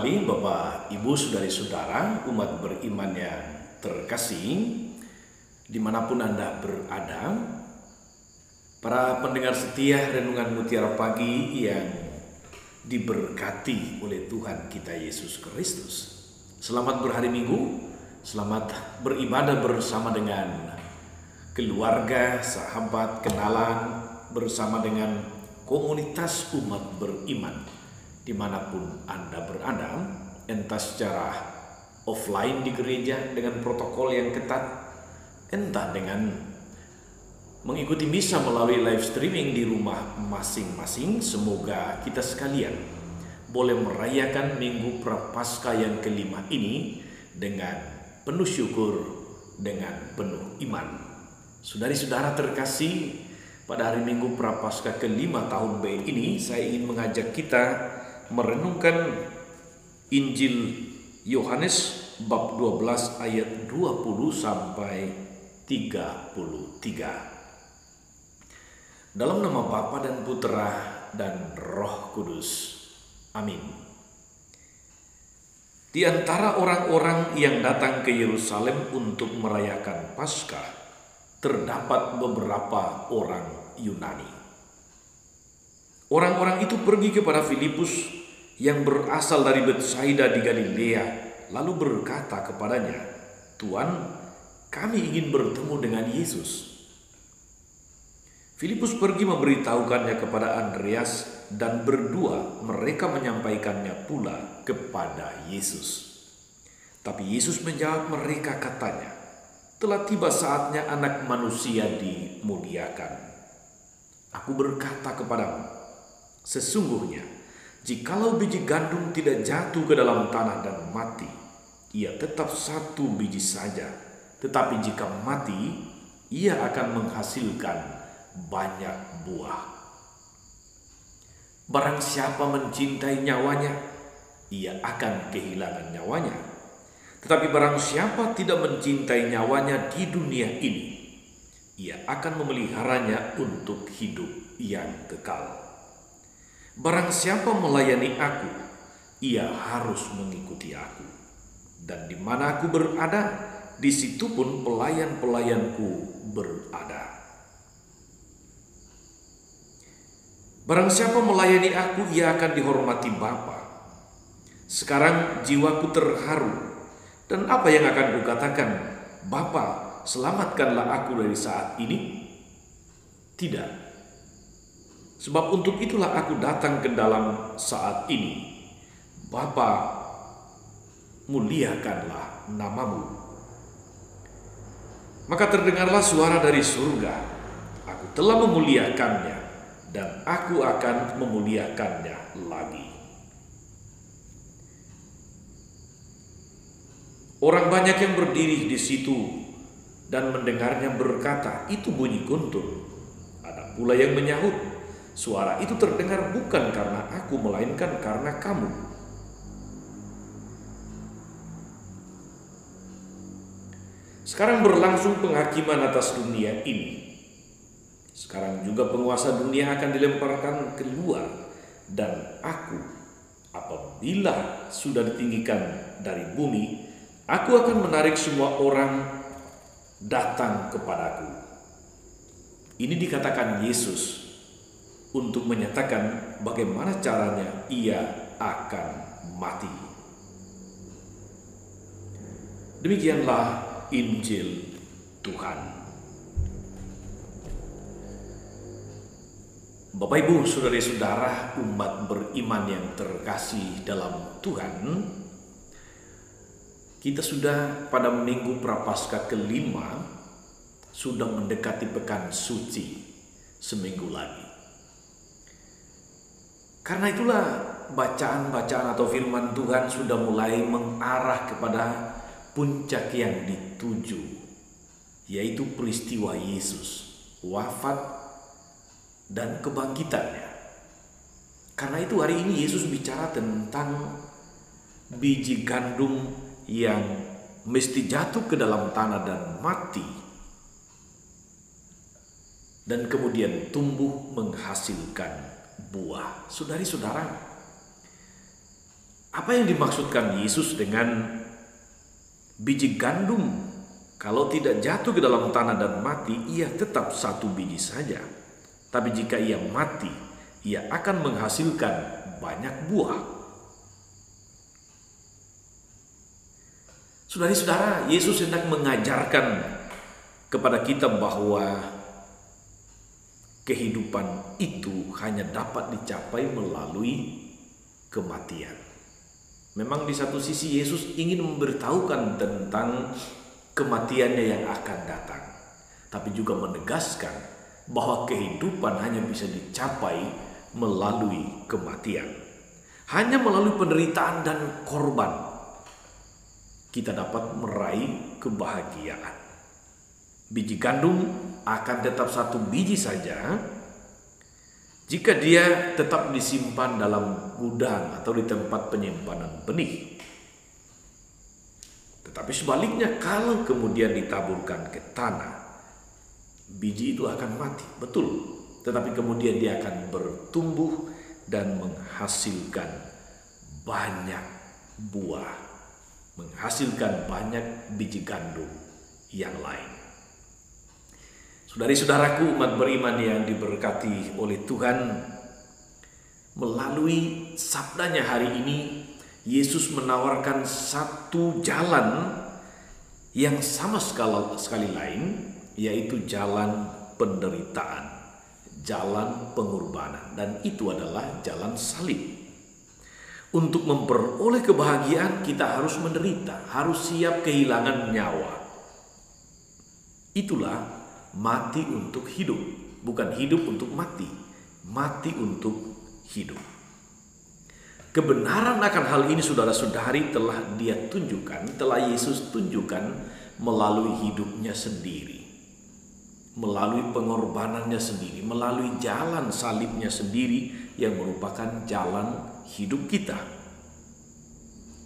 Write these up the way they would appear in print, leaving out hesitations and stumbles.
pagi Bapak, Ibu, Saudari-saudara, umat beriman yang terkasih, dimanapun Anda berada, para pendengar setia Renungan Mutiara Pagi yang diberkati oleh Tuhan kita Yesus Kristus. Selamat berhari Minggu, selamat beribadah bersama dengan keluarga, sahabat, kenalan, bersama dengan komunitas umat beriman dimanapun Anda berada, entah secara offline di gereja dengan protokol yang ketat, entah dengan mengikuti misa melalui live streaming di rumah masing-masing. Semoga kita sekalian boleh merayakan Minggu Prapaskah yang kelima ini dengan penuh syukur, dengan penuh iman. Saudari-saudara terkasih, pada hari Minggu Prapaskah kelima tahun B ini, saya ingin mengajak kita merenungkan Injil Yohanes bab 12 ayat 20 sampai 33. Dalam nama Bapa dan Putra dan Roh Kudus. Amin. Di antara orang-orang yang datang ke Yerusalem untuk merayakan Paskah, terdapat beberapa orang Yunani. Orang-orang itu pergi kepada Filipus yang berasal dari Betsaida di Galilea, lalu berkata kepadanya, "Tuan, kami ingin bertemu dengan Yesus." Filipus pergi memberitahukannya kepada Andreas, dan berdua mereka menyampaikannya pula kepada Yesus. Tapi Yesus menjawab mereka, katanya, "Telah tiba saatnya Anak Manusia dimuliakan. Aku berkata kepadamu, sesungguhnya, jikalau biji gandum tidak jatuh ke dalam tanah dan mati, ia tetap satu biji saja. Tetapi jika mati, ia akan menghasilkan banyak buah. Barang siapa mencintai nyawanya, ia akan kehilangan nyawanya. Tetapi barang siapa tidak mencintai nyawanya di dunia ini, ia akan memeliharanya untuk hidup yang kekal. Barang siapa melayani aku, ia harus mengikuti aku. Dan di mana aku berada, di situ pun pelayan-pelayanku berada. Barang siapa melayani aku, ia akan dihormati Bapa. Sekarang jiwaku terharu, dan apa yang akan kukatakan? Bapa, selamatkanlah aku dari saat ini? Tidak. Sebab untuk itulah aku datang ke dalam saat ini. Bapa, muliakanlah namamu." Maka terdengarlah suara dari surga, "Aku telah memuliakannya, dan aku akan memuliakannya lagi." Orang banyak yang berdiri di situ dan mendengarnya berkata, "Itu bunyi guntur." Ada pula yang menyahut, "Suara itu terdengar bukan karena aku, melainkan karena kamu." Sekarang berlangsung penghakiman atas dunia ini. Sekarang juga penguasa dunia akan dilemparkan keluar, dan aku, apabila sudah ditinggikan dari bumi, aku akan menarik semua orang datang kepadaku. Ini dikatakan Yesus untuk menyatakan bagaimana caranya ia akan mati. Demikianlah Injil Tuhan. Bapak, Ibu, Saudari-saudara, umat beriman yang terkasih dalam Tuhan, kita sudah pada Minggu Prapaskah kelima, sudah mendekati Pekan Suci seminggu lagi. Karena itulah bacaan-bacaan atau firman Tuhan sudah mulai mengarah kepada puncak yang dituju, yaitu peristiwa Yesus, wafat dan kebangkitannya. Karena itu hari ini Yesus bicara tentang biji gandum yang mesti jatuh ke dalam tanah dan mati, dan kemudian tumbuh menghasilkan buah. Saudari-saudara, Apa yang dimaksudkan Yesus dengan biji gandum? Kalau tidak jatuh ke dalam tanah dan mati, ia tetap satu biji saja. Tapi jika ia mati, ia akan menghasilkan banyak buah. Saudara-saudara, Yesus hendak mengajarkan kepada kita bahwa kehidupan itu hanya dapat dicapai melalui kematian. Memang di satu sisi Yesus ingin memberitahukan tentang kematiannya yang akan datang, tapi juga menegaskan bahwa kehidupan hanya bisa dicapai melalui kematian. Hanya melalui penderitaan dan korban kita dapat meraih kebahagiaan. Biji gandum akan tetap satu biji saja jika dia tetap disimpan dalam gudang atau di tempat penyimpanan benih. Tetapi sebaliknya, kalau kemudian ditaburkan ke tanah, biji itu akan mati, betul. Tetapi kemudian dia akan bertumbuh dan menghasilkan banyak buah, menghasilkan banyak biji gandum yang lain. Saudari-saudaraku, umat beriman yang diberkati oleh Tuhan, melalui sabdanya hari ini, Yesus menawarkan satu jalan yang sama sekali lain, yaitu jalan penderitaan, jalan pengorbanan, dan itu adalah jalan salib. Untuk memperoleh kebahagiaan, kita harus menderita, harus siap kehilangan nyawa. Itulah mati untuk hidup, bukan hidup untuk mati, mati untuk hidup. Kebenaran akan hal ini, saudara-saudari, telah Yesus tunjukkan melalui hidupnya sendiri, melalui pengorbanannya sendiri, melalui jalan salibnya sendiri yang merupakan jalan hidup kita.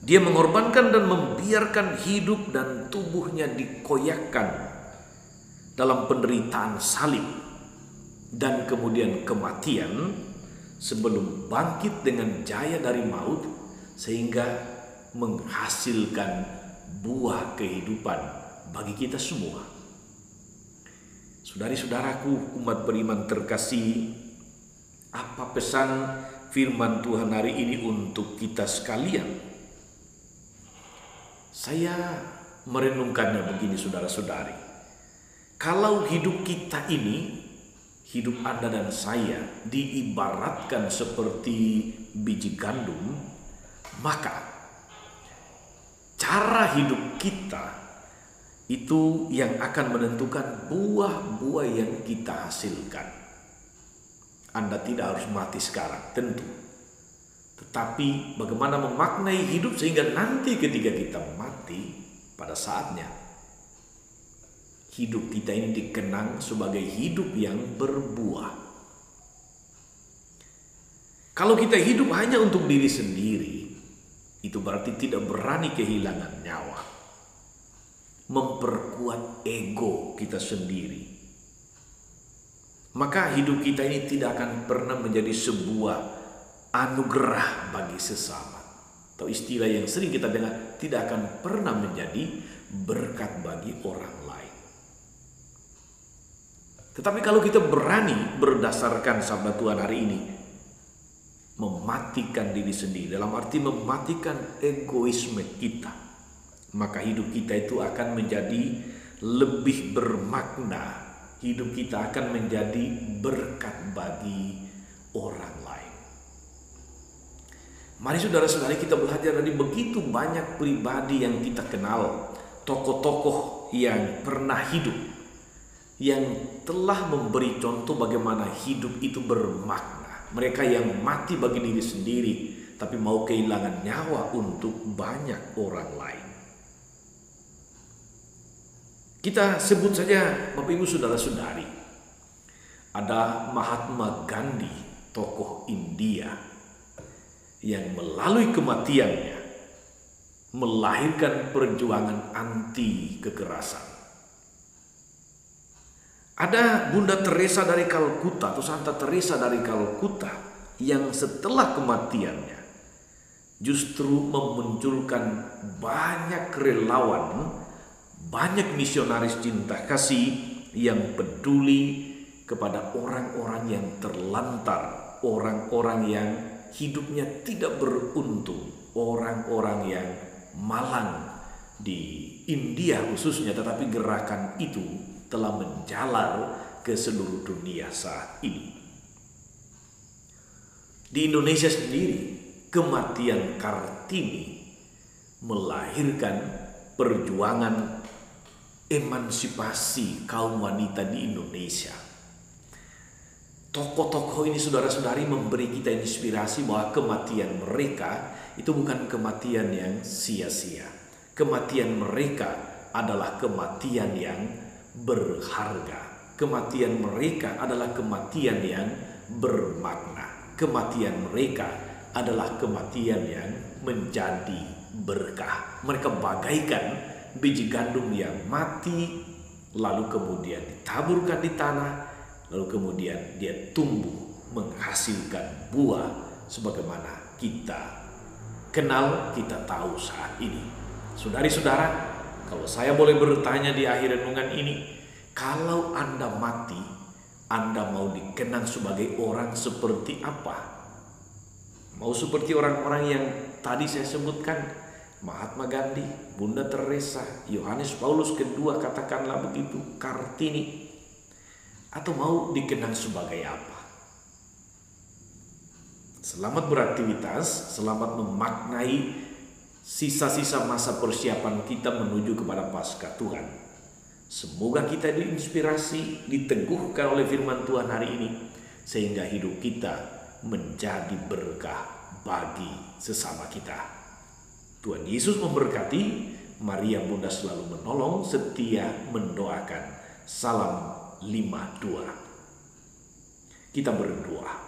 Dia mengorbankan dan membiarkan hidup dan tubuhnya dikoyakkan dalam penderitaan salib dan kemudian kematian, sebelum bangkit dengan jaya dari maut sehingga menghasilkan buah kehidupan bagi kita semua. Saudari-saudaraku, umat beriman terkasih, apa pesan firman Tuhan hari ini untuk kita sekalian? Saya merenungkannya begini, saudara-saudari. Kalau hidup kita ini, hidup Anda dan saya, diibaratkan seperti biji gandum, maka cara hidup kita itu yang akan menentukan buah-buah yang kita hasilkan. Anda tidak harus mati sekarang, tentu. Tetapi bagaimana memaknai hidup sehingga nanti ketika kita mati, pada saatnya hidup kita ini dikenang sebagai hidup yang berbuah. Kalau kita hidup hanya untuk diri sendiri, itu berarti tidak berani kehilangan nyawa, memperkuat ego kita sendiri. Maka hidup kita ini tidak akan pernah menjadi sebuah anugerah bagi sesama. Atau istilah yang sering kita dengar, tidak akan pernah menjadi berkat bagi orang lain. Tetapi kalau kita berani berdasarkan sabda Tuhan hari ini, mematikan diri sendiri, dalam arti mematikan egoisme kita, maka hidup kita itu akan menjadi lebih bermakna. Hidup kita akan menjadi berkat bagi orang lain. Mari saudara-saudari, kita belajar dari begitu banyak pribadi yang kita kenal, tokoh-tokoh yang pernah hidup, yang telah memberi contoh bagaimana hidup itu bermakna. Mereka yang mati bagi diri sendiri, tapi mau kehilangan nyawa untuk banyak orang lain. Kita sebut saja, Bapak Ibu saudara-saudari, ada Mahatma Gandhi, tokoh India, yang melalui kematiannya melahirkan perjuangan anti kekerasan. Ada Bunda Teresa dari Kalkuta atau Santa Teresa dari Kalkuta yang setelah kematiannya justru memunculkan banyak relawan, banyak misionaris cinta kasih yang peduli kepada orang-orang yang terlantar, orang-orang yang hidupnya tidak beruntung, orang-orang yang malang di India khususnya, tetapi gerakan itu telah menjalar ke seluruh dunia saat ini. Di Indonesia sendiri, kematian Kartini melahirkan perjuangan emansipasi kaum wanita di Indonesia. Tokoh-tokoh ini, saudara-saudari, memberi kita inspirasi bahwa kematian mereka itu bukan kematian yang sia-sia. Kematian mereka adalah kematian yang berharga. Kematian mereka adalah kematian yang bermakna. Kematian mereka adalah kematian yang menjadi berkah. Mereka bagaikan biji gandum yang mati, lalu kemudian ditaburkan di tanah, lalu kemudian dia tumbuh menghasilkan buah sebagaimana kita kenal, kita tahu saat ini. Saudari-saudara, kalau saya boleh bertanya di akhir renungan ini, kalau Anda mati, Anda mau dikenang sebagai orang seperti apa? Mau seperti orang-orang yang tadi saya sebutkan, Mahatma Gandhi, Bunda Teresa, Yohanes Paulus II, katakanlah begitu, Kartini, atau mau dikenang sebagai apa? Selamat beraktivitas, selamat memaknai sisa-sisa masa persiapan kita menuju kepada Paskah Tuhan. Semoga kita diinspirasi, diteguhkan oleh firman Tuhan hari ini, sehingga hidup kita menjadi berkah bagi sesama kita. Tuhan Yesus memberkati. Maria Bunda selalu menolong, setia mendoakan. Salam 52. Kita berdoa.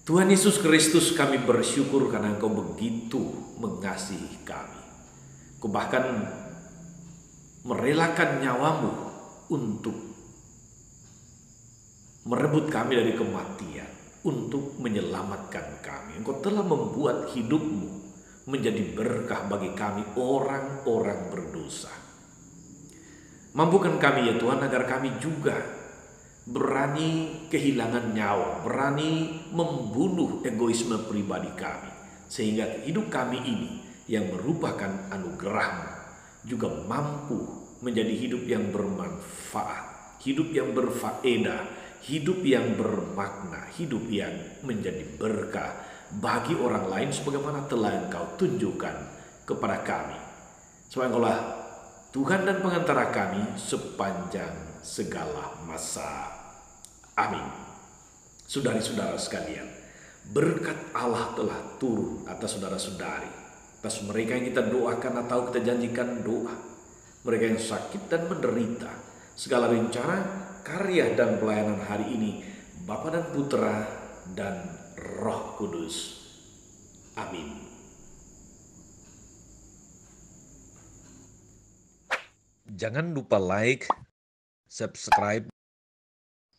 Tuhan Yesus Kristus, kami bersyukur karena Engkau begitu mengasihi kami. Kau bahkan merelakan nyawamu untuk merebut kami dari kematian, untuk menyelamatkan kami. Engkau telah membuat hidupmu menjadi berkah bagi kami, orang-orang berdosa. Mampukan kami ya Tuhan, agar kami juga berani kehilangan nyawa, berani membunuh egoisme pribadi kami, sehingga hidup kami ini yang merupakan anugerah-Mu juga mampu menjadi hidup yang bermanfaat, hidup yang berfaedah, hidup yang bermakna, hidup yang menjadi berkah bagi orang lain sebagaimana telah Engkau tunjukkan kepada kami. Supaya Engkaulah Tuhan dan pengantara kami sepanjang segala masa. Amin. Saudari-saudara sekalian, berkat Allah telah turun atas saudara-saudari, atas mereka yang kita doakan atau kita janjikan doa, mereka yang sakit dan menderita. Segala rencana, karya dan pelayanan hari ini, Bapa dan Putra dan Roh Kudus. Amin. Jangan lupa like, subscribe,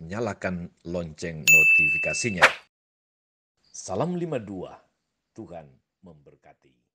nyalakan lonceng notifikasinya. Salam 52, Tuhan memberkati.